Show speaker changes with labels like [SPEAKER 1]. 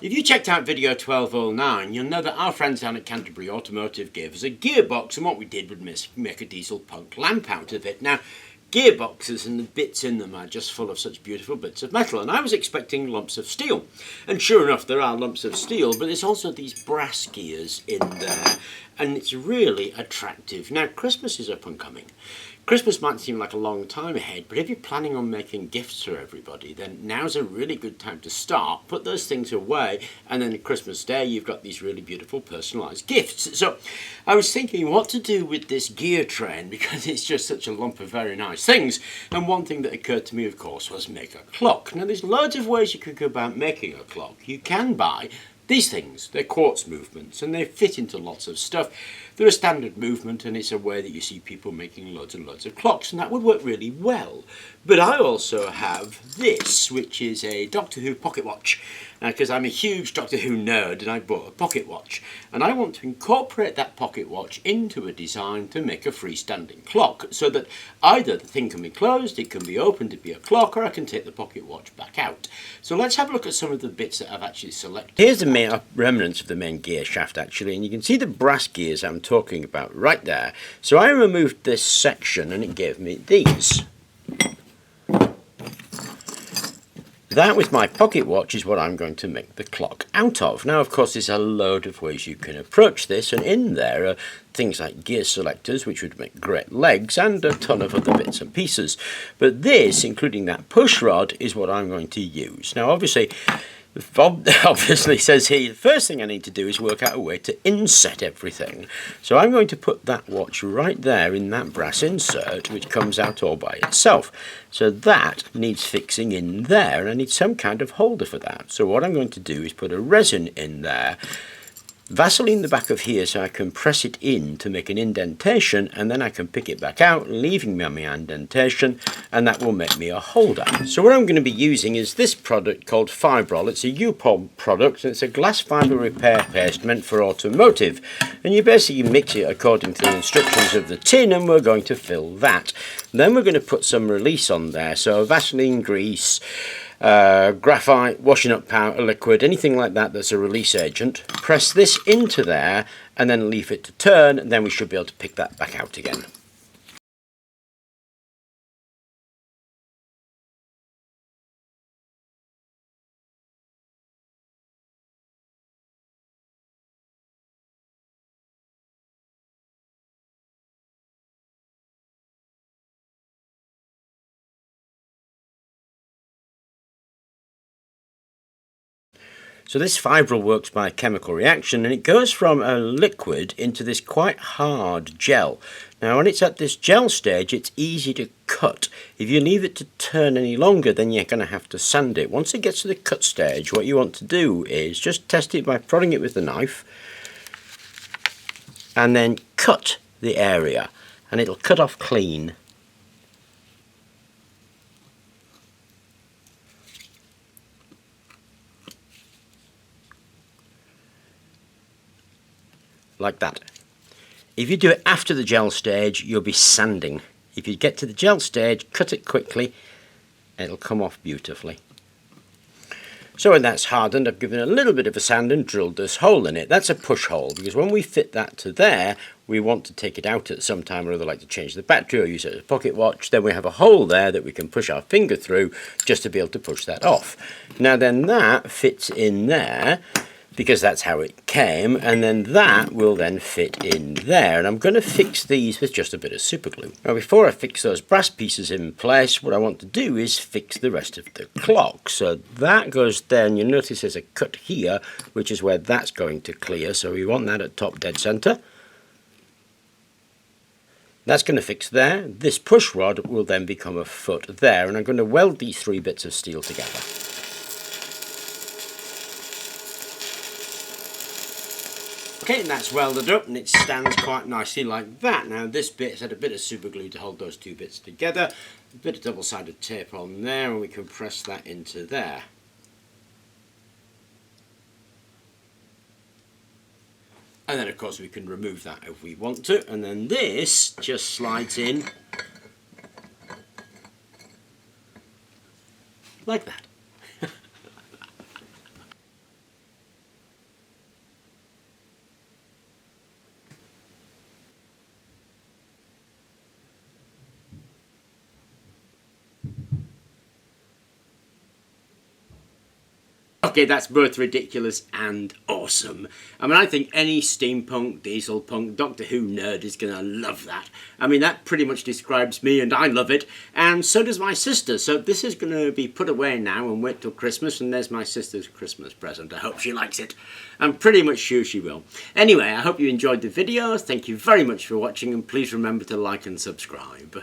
[SPEAKER 1] If you checked out video 1209, you'll know that our friends down at Canterbury Automotive gave us a gearbox, and what we did was make a Dieselpunk lamp out of it. Now, gearboxes and the bits in them are just full of such beautiful bits of metal, and I was expecting lumps of steel. And sure enough, there are lumps of steel, but there's also these brass gears in there, and it's really attractive. Now, Christmas is up and coming. Christmas might seem like a long time ahead, but if you're planning on making gifts for everybody, then now's a really good time to start. Put those things away, and then at Christmas Day, you've got these really beautiful personalised gifts. So I was thinking what to do with this gear train, because it's just such a lump of very nice things. And one thing that occurred to me, of course, was make a clock. Now, there's loads of ways you could go about making a clock. You can buy these things. They're quartz movements, and they fit into lots of stuff. They're a standard movement, and it's a way that you see people making loads and loads of clocks, and that would work really well. But I also have this, which is a Doctor Who pocket watch, because I'm a huge Doctor Who nerd, and I bought a pocket watch. And I want to incorporate that pocket watch into a design to make a freestanding clock, so that either the thing can be closed, it can be opened to be a clock, or I can take the pocket watch back out. So let's have a look at some of the bits that I've actually selected. Here's the main remnants of the main gear shaft, actually, and you can see the brass gears I'm talking about right there. So I removed this section, and it gave me these. That with my pocket watch is what I'm going to make the clock out of. Now, of course, there's a load of ways you can approach this, and in there are things like gear selectors, which would make great legs, and a ton of other bits and pieces. But this, including that push rod, is what I'm going to use. Now, obviously says here, the first thing I need to do is work out a way to inset everything. So I'm going to put that watch right there in that brass insert, which comes out all by itself. So that needs fixing in there, and I need some kind of holder for that. So what I'm going to do is put a resin in there, Vaseline the back of here so I can press it in to make an indentation, and then I can pick it back out, leaving me on my indentation, and that will make me a holder. So what I'm going to be using is this product called Fibrol. It's a UPOL product, and it's a glass fibre repair paste meant for automotive. And you basically mix it according to the instructions of the tin, and we're going to fill that. And then we're going to put some release on there, so Vaseline grease, graphite, washing up powder, liquid, anything like that that's a release agent. Press this into there and then leave it to turn, and then we should be able to pick that back out again. So this fibril works by a chemical reaction, and it goes from a liquid into this quite hard gel. Now when it's at this gel stage, it's easy to cut. If you leave it to turn any longer, then you're going to have to sand it. Once it gets to the cut stage, what you want to do is just test it by prodding it with the knife, and then cut the area, and it'll cut off clean. Like that. If you do it after the gel stage, you'll be sanding. If you get to the gel stage, cut it quickly, it'll come off beautifully. So when that's hardened, I've given a little bit of a sand and drilled this hole in it. That's a push hole, because when we fit that to there, we want to take it out at some time or other, like to change the battery or use it as a pocket watch. Then we have a hole there that we can push our finger through just to be able to push that off. Now then that fits in there, because that's how it came, and then that will then fit in there. And I'm going to fix these with just a bit of super glue. Now before I fix those brass pieces in place, what I want to do is fix the rest of the clock. So that goes there, and you'll notice there's a cut here, which is where that's going to clear, so we want that at top dead center. That's going to fix there. This push rod will then become a foot there, and I'm going to weld these three bits of steel together. Okay, and that's welded up, and it stands quite nicely like that. Now this bit's had a bit of super glue to hold those two bits together, a bit of double-sided tape on there, and we can press that into there. And then of course we can remove that if we want to, and then this just slides in like that. Okay, that's both ridiculous and awesome. I mean, I think any steampunk, dieselpunk, Doctor Who nerd is going to love that. I mean, that pretty much describes me, and I love it, and so does my sister. So this is going to be put away now and wait till Christmas, and there's my sister's Christmas present. I hope she likes it. I'm pretty much sure she will. Anyway, I hope you enjoyed the video. Thank you very much for watching, and please remember to like and subscribe.